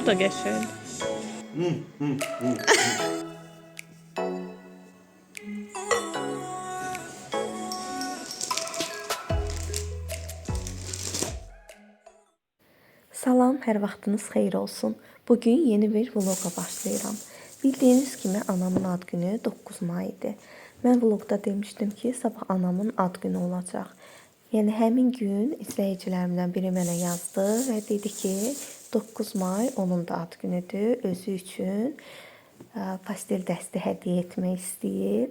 Bu da qəşəngdir. Salam, hər vaxtınız xeyir olsun. Bugün yeni bir vloga başlayıram. Bildiyiniz kimi anamın ad günü 9 may idi. Mən vlogda demişdim ki, sabah anamın ad günü olacaq. Yəni həmin gün izləyicilərimdən biri mənə yazdı və dedi ki, 9 may onun da ad günüdür. Özü üçün pastel dəsti hədiyyə etmək istəyir.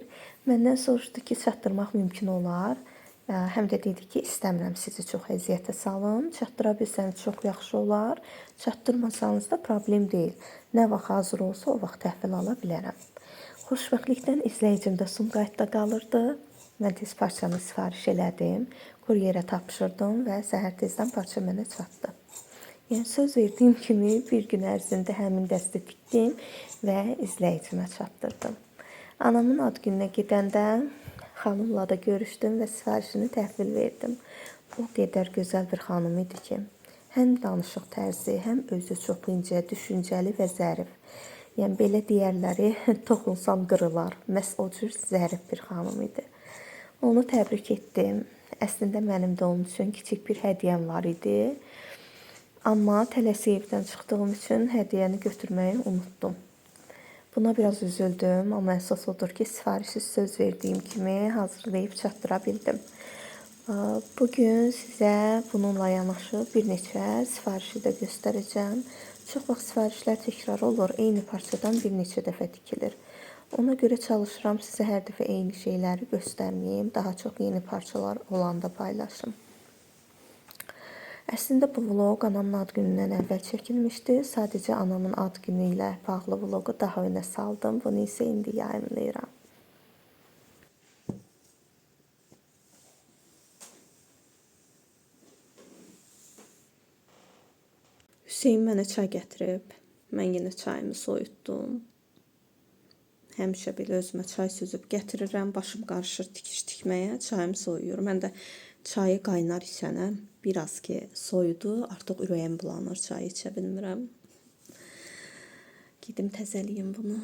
Məndən soruşdu ki, çatdırmaq mümkün olar. Həm də dedi ki, istəmirəm sizi çox əziyyətə salım. Çatdıra bilsəniz çox yaxşı olar. Çatdırmasanız da problem deyil. Nə vaxt hazır olsa o vaxt təhvil ala bilərəm. Xoşbəxtlikdən izləyicim də Sumqayıtda qalırdı. Mən tez parçanı sifariş elədim. Kuryerə tapşırdım və səhər tezdən parça mənə çatdı. Yəni söz verdiyim kimi bir gün ərzində həmin dəsti tikdim və izləyicimə çatdırdım. Anamın ad gününə gedəndə xanımla da görüşdüm və sifarişini təhvil verdim. O qədər gözəl bir xanım idi ki, həm danışıq tərzi, həm özü çox incə, düşüncəli və zərif. Yəni belə deyərləri toxunsam qırılar. Məhz o cür zərif bir xanım idi. Onu təbrik etdim. Əslində mənim də onun üçün kiçik bir hədiyyəm var idi. Amma tələsik evdən çıxdığım üçün hədiyyəni götürməyi unutdum. Buna biraz üzüldüm, amma əsas odur ki, sifarişi söz verdiyim kimi hazırlayıb çatdıra bildim. Bugün sizə bununla yanaşı bir neçə sifarişi də göstərəcəm. Çox vaxt sifarişlər təkrar olur, eyni parçadan bir neçə dəfə tikilir. Ona görə çalışıram sizə hər dəfə eyni şeyləri göstərməyim, daha çox yeni parçalar olanda paylaşım. Əslində bu vlog anamın ad günündən əvvəl çəkilmişdi. Sadəcə anamın ad günü ilə bağlı vlogu daha önə saldım. Bunu isə indi yayımlayıram. Hüseyin mənə çay gətirib. Mən yenə çayımı soyutdum. Həmişə belə özümə çay süzüb gətirirəm. Başım qarışır tikiş tikməyə. Çayımı soyuyorum. Mən də çayı qaynar içənəm. Biraz ki soyudu. Artıq ürəyim bulanır. Çayı içə bilmirəm. Gedim təzəliyim bunu.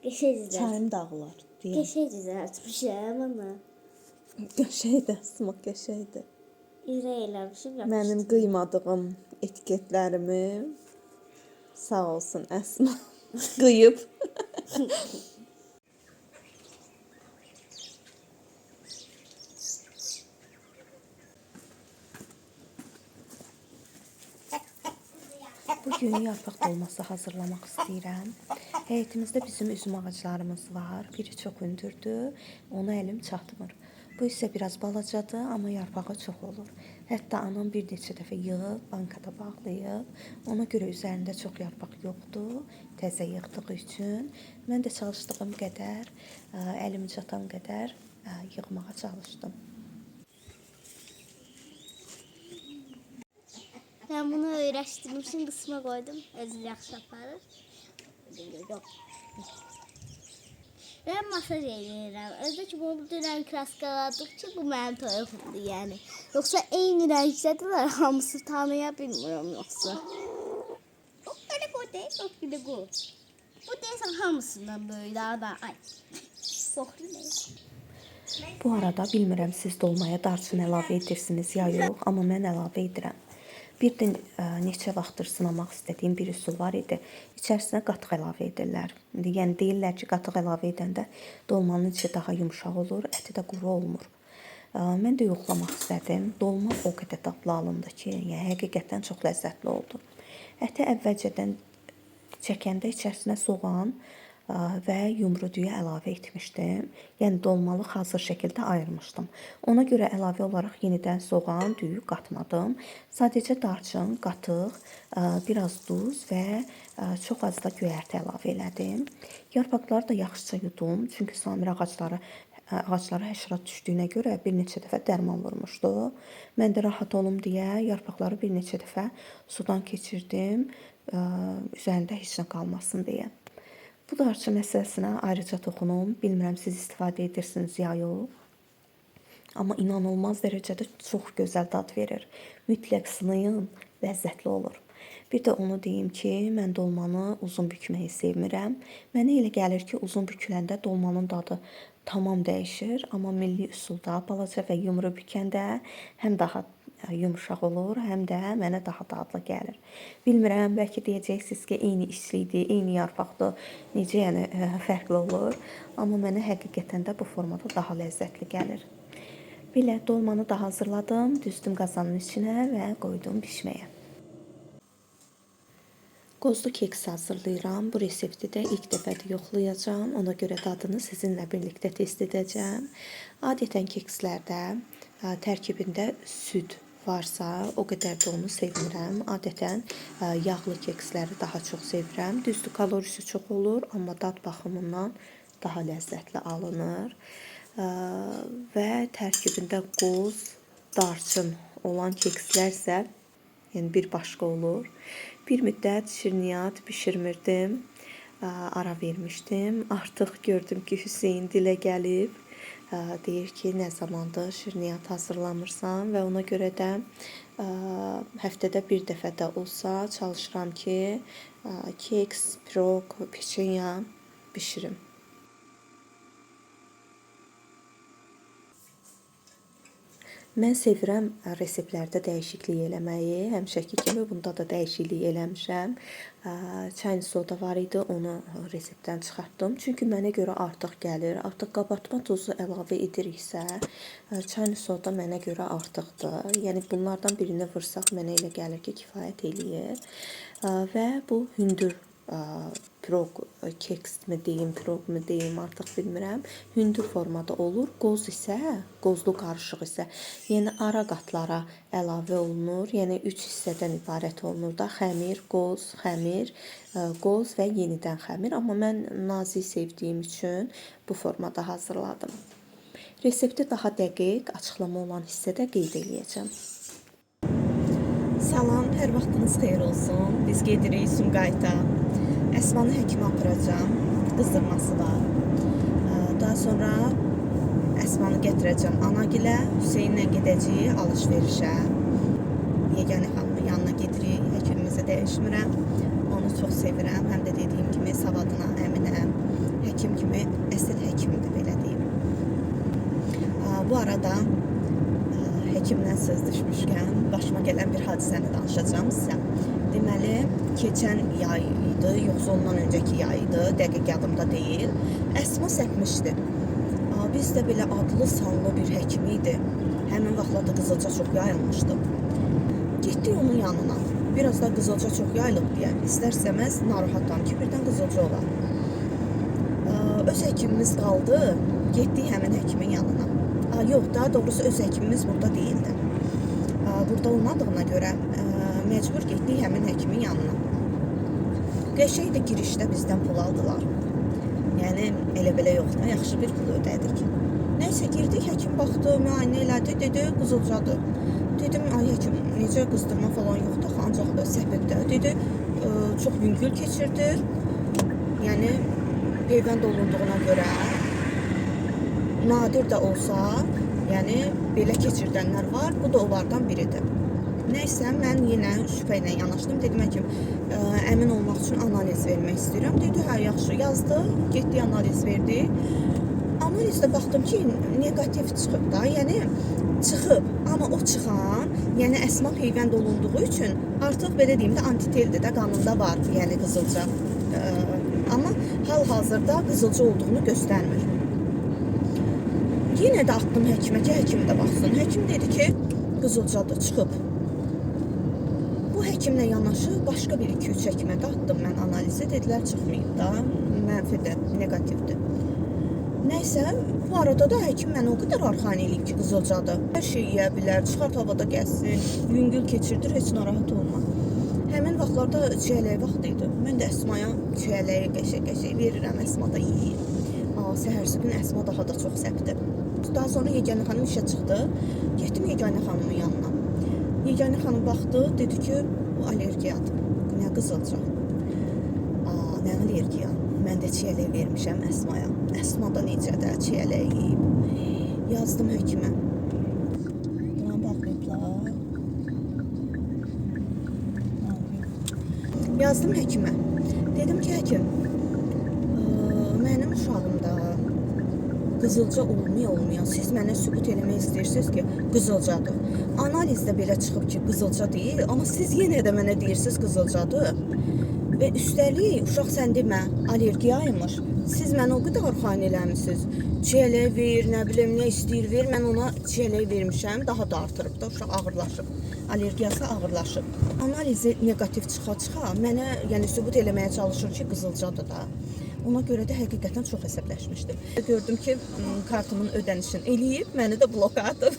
Çayım dağılar. Qəşəng düzəltmişəm ana. Qəşəngdir. Smaq qəşəngdir. İrə eləmişim. Mənim qıymadığım etiketlərimi sağ olsun Əsma qıyıb. Bugün yarpaq dolması hazırlamaq istəyirəm. Həyətimizdə bizim üzüm ağaclarımız var. Biri çox hündürdür, ona əlim çatmır. Bu isə biraz balacadır, amma yarpağı çox olur. Hətta anam bir neçə dəfə yığıb, bankada bağlayıb. Ona görə üzərində çox yarpaq yoxdur, təzə yığdığı üçün. Mən də çalışdığım qədər, əlim çatan qədər yığmağa çalışdım. Ben bunu öğreştirmişim, kısma koydum. Özür yaxşı aparır. Ben masaj edirəm. Özdə ki, bunu dünən kraskaladıqca bu mənim toyuqumdur, yəni. Yoxsa eyni rəngdədirlər, hamısı tanıya bilmirəm yoxsa. Belə qoy deyil, belə qoy. Bu deyəsən hamısından böyük da. Ay, soxlu nə? Bu arada bilmirəm siz dolmaya darçın əlavə edirsiniz ya yox, amma mən əlavə edirəm. Bir də neçə vaxtdır sınamaq istədiyim bir üsul var idi. İçərisinə qatıq əlavə edirlər. Yəni deyirlər ki, qatıq əlavə edəndə dolmanın içi daha yumşaq olur, əti də quru olmur. Mən də yoxlamaq istədim. Dolma o qədər dadlı alındı ki, yəni həqiqətən çox ləzzətli oldu. Əti əvvəlcədən çəkəndə içərisinə soğan və yumru düyü əlavə etmişdim. Yəni dolmalıq hazır şəkildə ayırmışdım. Ona görə əlavə olaraq yenidən soğan, düyü qatmadım. Sadəcə darçın, qatıq, biraz duz və çox az da göyərti əlavə elədim. Yarpaqları da yaxşıca yudum. Çünki samir ağaclara həşərat düşdüyünə görə bir neçə dəfə dərman vurmuşdu. Mən də rahat olum deyə yarpaqları bir neçə dəfə sudan keçirdim. Üzərində heç nə qalmasın deyə. Bu darçı məsələsinə ayrıca toxunum. Bilmirəm siz istifadə edirsiniz ya yox. Amma inanılmaz dərəcədə çox gözəl dad verir. Mütləq sınayın ləzzətli olur. Bir də onu deyim ki, mən dolmanı uzun bükməyi sevmirəm. Mənə elə gəlir ki, uzun büküləndə dolmanın dadı tamam dəyişir, amma milli üsulda balaca və yumru bükəndə həm daha yumuşaq olur, həm də mənə daha dadlı gəlir. Bilmirəm, bəlkə deyəcəksiniz ki, eyni işçilikdir, eyni yarpaqdır, necə yəni fərqli olur, amma mənə həqiqətən də bu formada daha ləzzətli gəlir. Belə dolmanı da hazırladım, düzdüm qazanın içinə və qoydum bişməyə. Qozlu keks hazırlayıram. Bu resepti də ilk dəfədə yoxlayacağam. Ona görə dadını sizinlə birlikdə test edəcəm. Adətən kekslərdə tərkibində süd varsa, o qədər də onu sevmirəm. Adətən yağlı keksləri daha çox sevirəm. Düzdür, kalorisi çox olur, amma dad baxımından daha ləzzətli alınır. Və tərkibində qoz, darçın olan kekslərsə, yəni bir başqa olur. Bir müddət şirniyyat bişirmirdim, ara vermişdim. Artıq gördüm ki, Hüseyn dilə gəlib. Deyir ki, nə zamandır şirniyyat hazırlamırsan və ona görə də həftədə bir dəfə də olsa çalışıram ki, keks, pirog, peçenya bişirim. Mən sevirəm reseptlərdə dəyişiklik eləməyi. Həmişəki kimi bunda da dəyişiklik eləmişəm. Çayın soda var idi, onu reseptdən çıxartdım. Çünki mənə görə artıq gəlir. Artıq qabartma tozu əlavə ediriksə, çayın soda mənə görə artıqdır. Yəni bunlardan birini vırsaq mənə elə gəlir ki, kifayət eləyir. Və bu hündür pirog, keks mi deyim, pirog mu deyim, artıq bilmirəm. Hündür formada olur. Qoz isə, qozlu qarışıq isə, yəni ara qatlara əlavə olunur. Yəni 3 hissədən ibarət olunur da. Xəmir, qoz, və yenidən xəmir. Amma mən nazik sevdiyim üçün bu formada hazırladım. Resepti daha dəqiq, açıqlama olan hissədə qeyd eləyəcəm. Salam, hər vaxtınız xeyir olsun. Biz gedirik Sumqayıta. Əsmanı həkimə aparacağım. Qızdırması var. Daha sonra Əsmanı gətirəcəm Anagilə. Hüseynlə gedəcəyik alış-verişə. Yeganə xanımın yanına gedirik. Həkimimizi dəyişmirəm. Onu çox sevirəm. Həm də dediyim kimi savadına əminəm. Həkim kimi əsl həkimdir, belə deyim. Bu arada həkimdən söz düşmüşkən başıma gələn bir hadisəni danışacağım sizə. Deməli, keçən yay idi, yoxsa ondan öncəki yay idi, dəqiq yadımda deyil. Əsma səpmişdi. Biz də belə adlı sanlı bir həkim idi. Həmin vaxtlarda Qızılca çox yayılmışdı. Getdik onun yanına. Biraz da Qızılca çox yayılıb deyə istər-istəməz narahatam ki, birdən Qızılca olar. Öz həkimimiz qaldı, getdik həmin həkimin yanına. Yox, daha doğrusu öz həkimimiz burada deyildi. Burada olmadığına görə məcbur getdik həmin həkimin yanına. Qəşəng də girişdə bizdən pul aldılar. Yəni, elə-belə yox da, yaxşı bir pul ödədik. Nəysə, girdik, həkim baxdı, müayinə elədi, dedi, qızılcadır. Dedim, ay həkim, necə qızdırma falan yoxdur, ancaq səpibdə. Dedi, çox yüngül keçirdir. Yəni, peyvənd olunduğuna görə, nadir də olsa, yəni, belə keçirdənlər var, bu da onlardan biridir. Nəysə, mən yenə şübhə ilə yanaşdım. Dedim, həkim, əmin olmaq üçün analiz vermək istəyirəm. Dedi, hə, yaxşı, yazdı, getdi, analiz verdi. Analizdə baxdım ki, negativ çıxıb da, yəni çıxıb. Amma o çıxan, yəni Əsma peyvənd olunduğu üçün artıq belə deyim də antiteldir də, qanında var, yəni qızılca. Amma hal-hazırda qızılca olduğunu göstərmir. Yenə də atdım həkimə ki, həkim də baxsın. Həkim dedi ki, qızılcadır, çıxıb. Bu həkimlə yanaşı başqa bir 2-3 həkimə də atdım mən analizi. Dedilər, çıxmayıb da, mənfidir, negativdir. Nəysə, bu arada da həkim mənə o qədər arxan eləyib ki, qızılcadır. Hər şey yeyə bilər, çıxart havada gəzsin, yüngül keçirdir, heç narahat olma. Həmin vaxtlarda çiyələyi vaxt idi. Mən də Əsmaya çiyələyi qəşək verirəm, Əsma da yeyir. Səhərsi gün Əsma daha da çox səpdi. Daha sonra Yeganə xanım işə çıxdı. Getdim Yeganə xanımın yanına. Yeganə xanım baxdı, dedi ki, bu allergiyadır. Nə qızılca? Nə allergiya? Mən də çiyələk vermişəm Əsmaya. Əsma da necə də çiyələk yeyib. Yazdım həkimə. Buna baxmayıblar. Yazdım həkimə. Dedim ki, həkim, mənim uşağımda qızılca olmaya. Siz mənə sübut eləmək istəyirsiniz ki, qızılcadır. Analizdə belə çıxıb ki, qızılca deyil, amma siz yenə də mənə deyirsiniz qızılcadır. Və üstəlik, uşaq sən demə, allergiyaymış. Siz mənə o qədər arxain eləmişsiniz. Çiyələk ver, nə bilim, nə istəyir ver. Mən ona çiyələk vermişəm, daha da artırıb da, uşaq ağırlaşıb. Allergiyası ağırlaşıb. Analizi negativ çıxa-çıxa mənə, yəni sübut eləməyə çalışır ki, qızılcadır da. Ona görə də həqiqətən çox əsəbləşmişdim. Gördüm ki, kartımın ödənişini eləyib, məni də bloka atıb.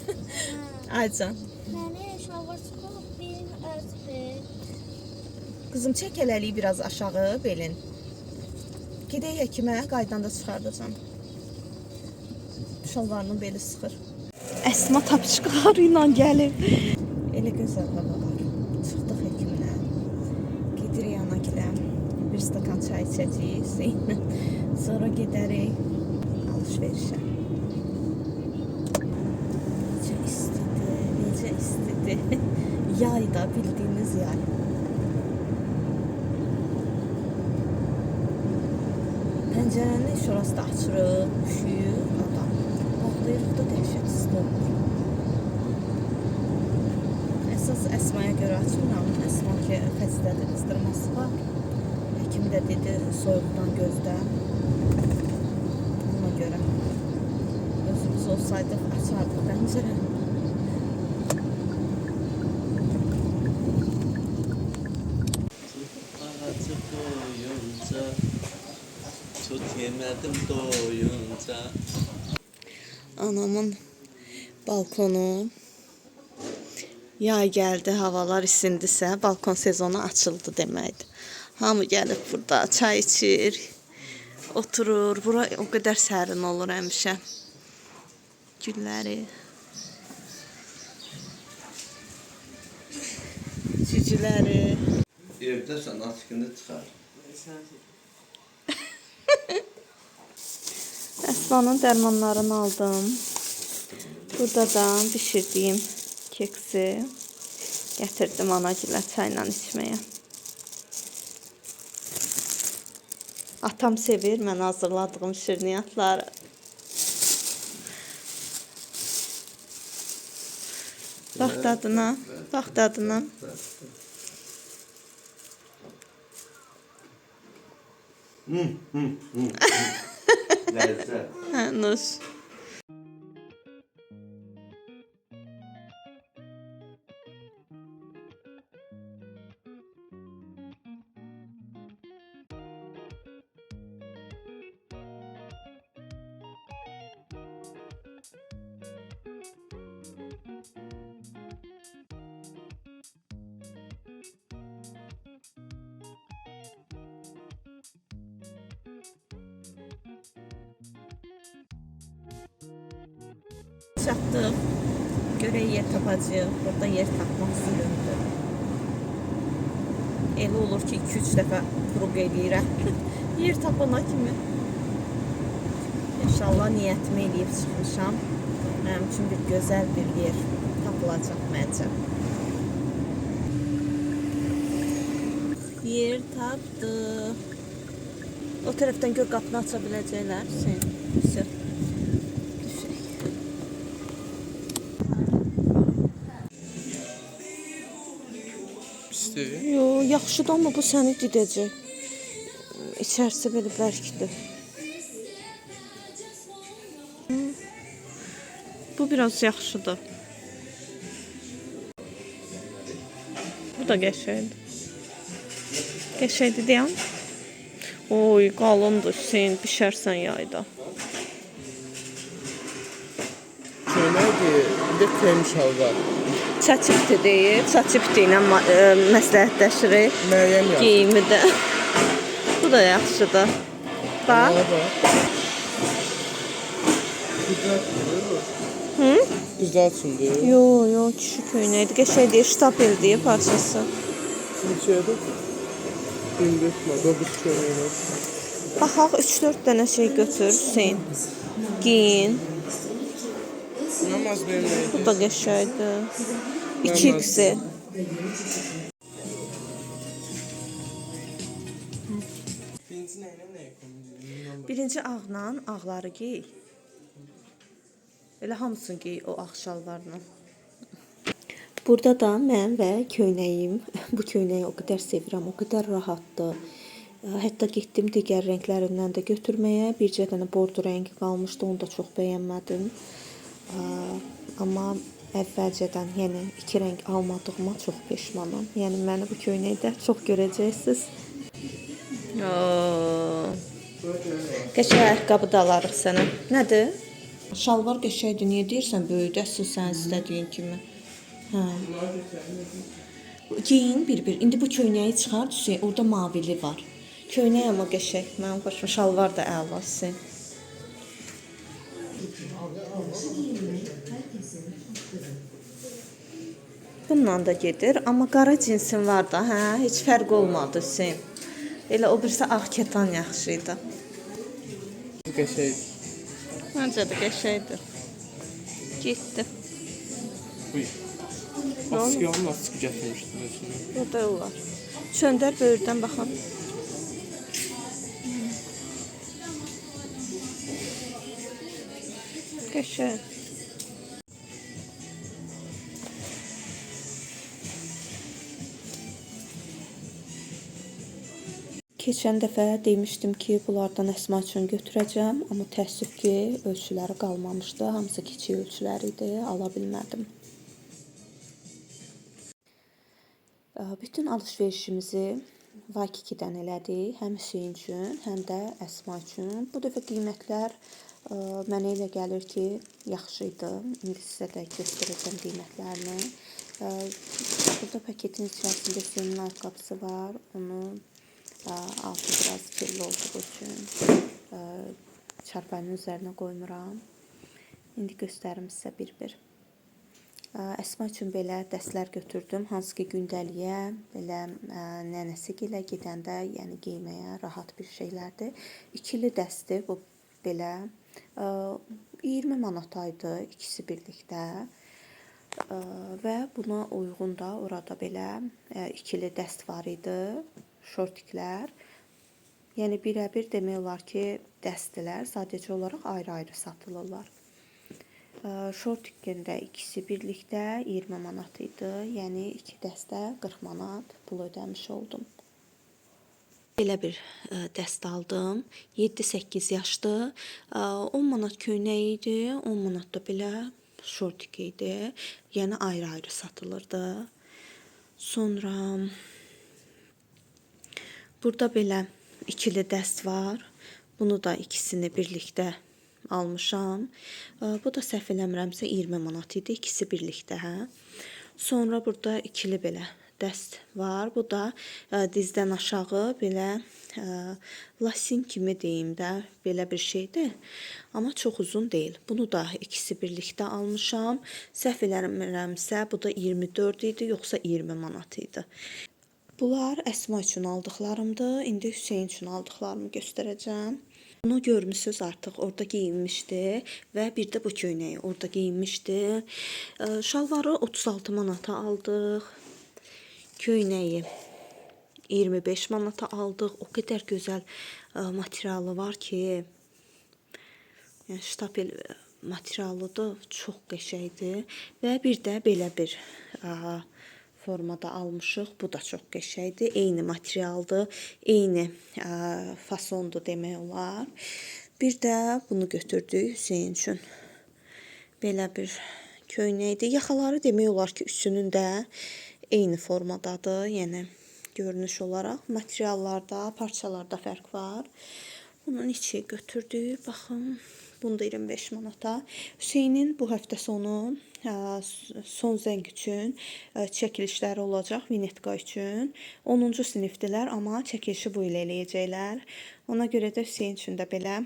Aycan. Məni şalvar çıxıb, benim örtbü. Qızım, çək hələlik biraz aşağı belin. Gedək həkimə, qaydanda çıxardacam. Şalvarının beli sıxır. Əsma tapışqaları ilə gəlib. Elə gözəl hava var. Çıxdıq həkimlə. Gedirik anagilə. Bir stakan çay içəcəyik Zeynə. Sonra gedərik alışverişə. Necə istidir, necə istidir. Yay da, bildiyiniz yay. Pəncərəni şurası da açırıq, üşüyür adam. Bağlayırıq da dəhşət isti olur. Əsas Əsmaya görə açmıram. Əsma ki, xəstədir, qızdırması var. Həkim də dedi, soyuqdan gözdə. Ona görə. Özümüz olsaydıq, açardıq pəncərəni. Ağacı boyunca tut yemədim doyunca. Anamın balkonu. Yay gəldi, havalar isindisə, balkon sezonu açıldı deməkdir. Hamı gəlib burada çay içir, oturur. Bura o qədər sərin olur həmişə. Gülləri. Cücüləri. Evdəsən, açıqında çıxar. Əsmanın dərmanlarını aldım. Burada da bişirdiyim keksi gətirdim anagilə çayla içməyə. Atam sevir mən hazırladığım şirniyyatları. Bax dadına, bax dadına. Ləzzət. Hə, nuş. Çatdıq. Görək yer tapacağıq. Burada yer tapmaq zülümdür. Elə olur ki, 2-3 dəfə quruq eləyirəm. Yer tapana kimi. İnşallah niyyətimi eləyib çıxmışam. Mənim üçün bir gözəl bir yer tapılacaq məncə. Yer tapdıq. O tərəfdən gör qapını aça biləcəklər. Hüseyin. Yo, yaxşıdır, amma bu səni didəcək. İçərisi belə bərkdir. Bu biraz yaxşıdır. Bu da qəşəngdir. Qəşəngdir deyəm. Oy, qalındır Hüseyin, bişərsən yayda. Köynəkdir, bir də krem şalvar. Çəçipdir deyir, çəçipdir ilə məsləhətləşirik. Müəyyən yaxşı. Geyimi də. Bu da yaxşıdır. Bax. Hı? Güzel üçündür. Yo, kişi köynəkdir. Qəşəngdir, ştapeldir parçası. Neçədir? 24 manat, bu köynək. Baxaq 3-4 dənə şey götür Hüseyin. Giyin. Namaz verməyi. Bu da qəşəngdir. 2x. Birinci ağla ağları giy. Elə hamısını giy o ağ şalvarla. Burada da mən və köynəyim. Bu köynəyi o qədər sevirəm, o qədər rahatdır. Hətta getdim digər rənglərindən də götürməyə. Bircə dənə bordo rəngi qalmışdı, onu da çox bəyənmədim. Amma əvvəlcədən, yəni 2 rəng almadığıma çox peşmanam. Yəni məni bu köynəkdə çox görəcəksiniz. Qəşəng ayaqqabı da alarıq sənə. Nədir? Şalvar qəşəngdir. Niyə deyirsən böyüdəsin sən istədiyin kimi? Hə. Giyin bir-bir. İndi bu köynəyi çıxar, Hüseyn, orada mavili var. Köynək amma qəşəng. Mənim xoşuma şalvar da əlasın. Bununla da gedir, amma qara cinsin var da, hə, heç fərq olmadı Hüseyn. Elə o birisi ağ kətan yaxşı idi. Qəşəng. Məncə də qəşəngdir. Getdi. Buyur. Askı onun askı gətirmişdim özünə. Burada var. Söndər böyürdən baxın. Qəşəng. Keçən dəfə demişdim ki, bunlardan Əsma üçün götürəcəm, amma təəssüf ki, ölçüləri qalmamışdı. Hamısı kiçik ölçüləri idi, ala bilmədim. Bütün alış-verişimizi Vakikidən elədik, həm Hüseyn üçün, həm də Əsma üçün. Bu dəfə qiymətlər mənə elə gəlir ki, yaxşı idi. İndi sizə də göstərəcəm qiymətlərini. Burada paketin içərisində Hüseynin ayaqqabısı var. Onu altı biraz kirli olduğu üçün çarpayının üzərinə qoymuram. İndi göstərim sizə bir-bir. Əsma üçün belə dəstlər götürdüm. Hansı ki gündəliyə, belə nənəsi gilə gedəndə, yəni geyməyə rahat bir şeylərdir. İkili dəstdir bu belə. 20 manataydı ikisi birlikdə. Və buna uyğun da orada belə ikili dəst var idi. Şortiklər. Yəni birə-bir demək olar ki, dəstlər sadəcə olaraq ayrı-ayrı satılırlar. Şortikində ikisi birlikdə 20 manat idi. Yəni 2 dəstə 40 manat pul ödəmiş oldum. Belə bir dəst aldım. 7-8 yaşdır. 10 manat köynək idi. 10 manat da belə şortik idi. Yəni ayrı-ayrı satılırdı. Sonra burada belə ikili dəst var. Bunu da ikisini birlikdə almışam. Bu da səhv eləmirəmsə 20 manat idi. İkisi birlikdə, hə. Sonra burada ikili belə dəst var. Bu da dizdən aşağı belə lasin kimi deyim də, belə bir şeydir. Amma çox uzun deyil. Bunu da ikisi birlikdə almışam. Səhv eləmirəmsə bu da 24 idi, yoxsa 20 manat idi. Bunlar Əsma üçün aldıqlarımdır. İndi Hüseyn üçün aldıqlarımı göstərəcəm. Bunu görmüsünüz artıq, orada geyinmişdi və bir də bu köynəyi orada geyinmişdi. Şalvarı 36 manata aldıq. Köynəyi 25 manata aldıq. O qədər gözəl materialı var ki, yəni ştapel materialıdır, çox qəşəngdir. Və bir də belə bir formada almışıq. Bu da çox qəşəngdir. Eyni materialdır, eyni fasondur demək olar. Bir də bunu götürdük Hüseyn üçün. Belə bir köynəkdir. Yaxaları demək olar ki, üçünün də eyni formadadır. Yəni görünüş olaraq materiallarda, parçalarda fərq var. Bunun içi götürdük. Baxın, bunu da 25 manata. Hüseynin bu həftə sonu son zəng üçün çəkilişləri olacaq, Vinetka üçün. 10-cu sinifdilər, amma çəkilişi bu il eləyəcəklər. Ona görə də Hüseyn üçün də belə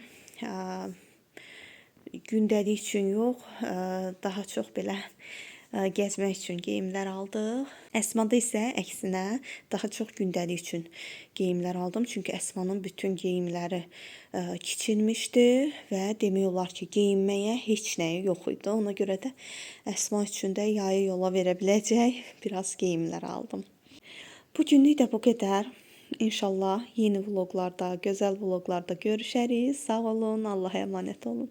gündəlik üçün yox, daha çox belə gəzmək üçün geyimlər aldıq. Əsmada isə əksinə daha çox gündəlik üçün geyimlər aldım. Çünki Əsmanın bütün geyimləri kiçilmişdi və demək olar ki, geyinməyə heç nəyi yox idi. Ona görə də Əsma üçün də yayı yola verə biləcək biraz geyimlər aldım. Bu günlük də bu qədər. İnşallah yeni vloglarda, gözəl vloglarda görüşərik. Sağ olun, Allah'a emanet olun.